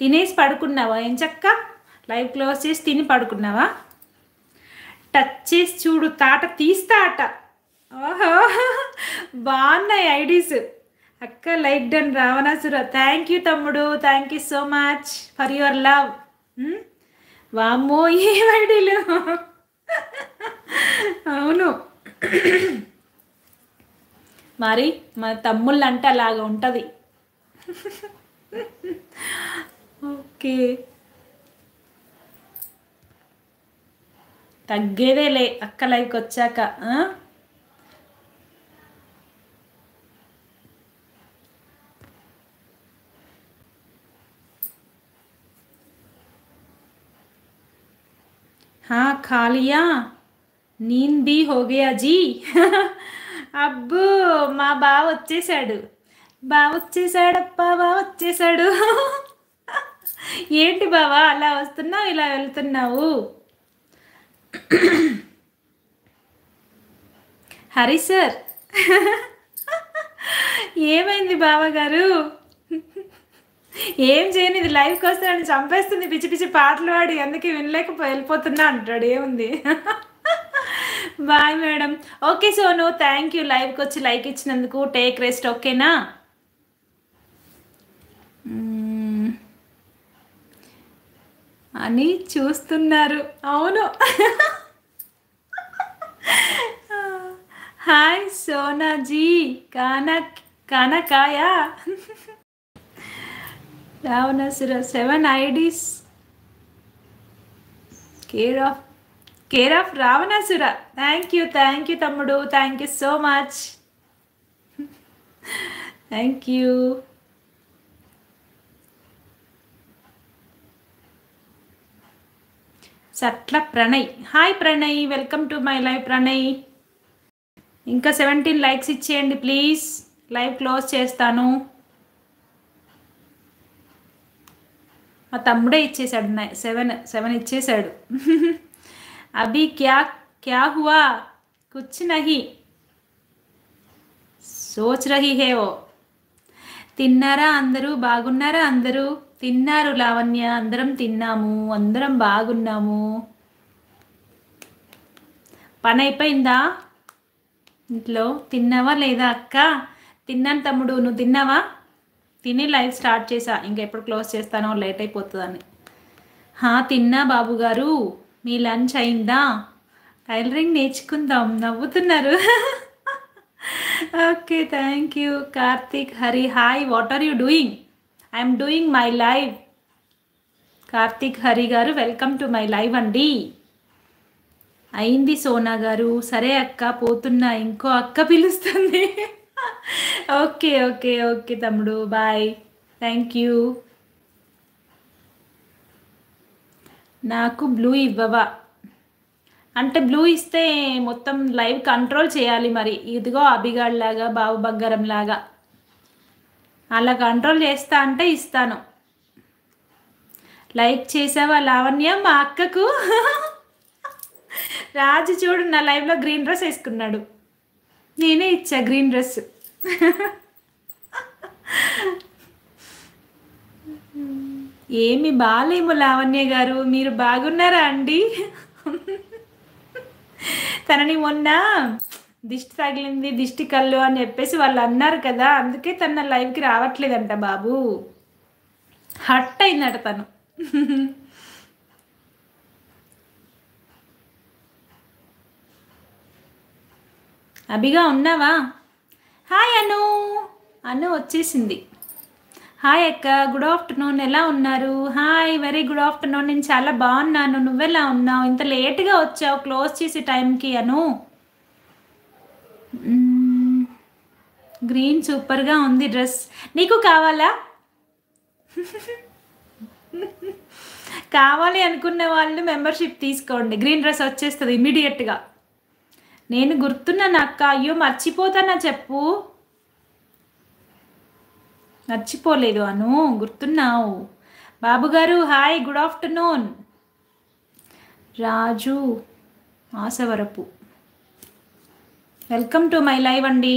తినేసి పడుకున్నావా? ఏం చక్క లైవ్ క్లోజ్ చేసి తిని పడుకున్నావా? టచ్ చేసి చూడు, తాట తీస్తా అట. ఓహో, బాగున్నాయి ఐడీస్. అక్క like done Ravanasura. Thank you తమ్ముడు, thank you so much for your love. వామ్మో ఏం ఐడీలు. అవును, మరి మన తమ్ముళ్ళు అంటే అలాగా ఉంటుంది. ఓకే, తగ్గేదేలే అక్క లైవ్కి వచ్చాక. हाँ खा लिया, नींद भी हो गया जी. అబ్బో మా బావ వచ్చేసాడు, బావ వచ్చేసాడప్పా, బావ వచ్చేసాడు. ఏంటి బావా అలా వస్తున్నావు ఇలా వెళ్తున్నావు? హరి సార్, ఏమైంది బావగారు? ఏం చేయను, ఇది లైవ్కి వస్తాడని చంపేస్తుంది పిచ్చి పిచ్చి పాటలు పాడి, అందుకే వెళ్ళిపోతున్నా అంటాడు. ఏముంది. Bye madam. Okay Sonu, thank you లైవ్కి వచ్చి లైక్ ఇచ్చినందుకు. టేక్ రెస్ట్, ఓకేనా? అని చూస్తున్నారు. అవును. Hi సోనాజీ, కానకాయా Ravanasura 7 IDs care of Ravanasura. Thank you తమ్ముడు, thank you so much. Thank you. Satla Pranay, hi Pranay, welcome to my live Pranay. ఇంకా 17 లైక్స్ ఇచ్చేయండి ప్లీజ్, లైవ్ క్లోజ్ చేస్తాను. మా తమ్ముడే ఇచ్చేసాడు, 7 ఇచ్చేసాడు. అభి క్యా హువా కుచ్ నహీ సోచ్ రహీ హే ఓ. తిన్నారా అందరూ? బాగున్నారా అందరూ? తిన్నారు లావణ్య, అందరం తిన్నాము, అందరం బాగున్నాము. పని అయిపోయిందా ఇంట్లో? తిన్నావా లేదా అక్క? తిన్నాను తమ్ముడు, నువ్వు తిన్నావా? తిని లైవ్ స్టార్ట్ చేసా, ఇంకా ఎప్పుడు క్లోజ్ చేస్తానో లేట్ అయిపోతుందని. తిన్నా బాబు గారు, మీ లంచ్ అయిందా? టైలరింగ్ నేర్చుకుందాం, నవ్వుతున్నారు. Okay, thank you. Karthik Hari, hi, what are you doing? I'm doing my live. Karthik Hari garu, welcome to my live అండి. అయింది సోనా గారు. సరే అక్క, పోతున్నా, ఇంకో అక్క పిలుస్తుంది. ఓకే ఓకే ఓకే తమ్ముడు, బాయ్, థ్యాంక్ యూ. నాకు బ్లూ ఇవ్వవా అంటే, బ్లూ ఇస్తే మొత్తం లైవ్ కంట్రోల్ చేయాలి మరి. ఇదిగో అభిగాడ్ లాగా, బాబు బంగారం లాగా అలా కంట్రోల్ చేస్తా అంటే ఇస్తాను. లైక్ చేసావా లావణ్య మా అక్కకు? రాజు చూడు, నా లైవ్లో గ్రీన్ డ్రెస్ వేసుకున్నాడు, నేనే ఇచ్చా గ్రీన్ డ్రెస్. ఏమి బాలేము లావణ్య గారు, మీరు బాగున్నారా అండి? తనని మొన్న దిష్టి తగిలింది, దిష్టి కళ్ళు అని చెప్పేసి వాళ్ళు అన్నారు కదా, అందుకే తన లైవ్కి రావట్లేదంట బాబు. హట్ అయిందట తను. అభిగా ఉన్నావా? హాయ్ అను వచ్చేసింది. హాయ్ అక్క, గుడ్ ఆఫ్టర్నూన్, ఎలా ఉన్నారు? హాయ్, వెరీ గుడ్ ఆఫ్టర్నూన్, నేను చాలా బాగున్నాను, నువ్వెలా ఉన్నావు? ఇంత లేట్గా వచ్చావు క్లోజ్ చేసే టైంకి అను. గ్రీన్ సూపర్గా ఉంది డ్రెస్, నీకు కావాలా? కావాలి అనుకున్న వాళ్ళు మెంబర్షిప్ తీసుకోండి, గ్రీన్ డ్రెస్ వచ్చేస్తుంది ఇమీడియట్గా. నేను గుర్తున్నాను అక్క, అయ్యో మర్చిపోతానా చెప్పు? మర్చిపోలేదు అను, గుర్తున్నావు. బాబుగారు hi, good afternoon. Raju Asavarapu, welcome to my live అండి.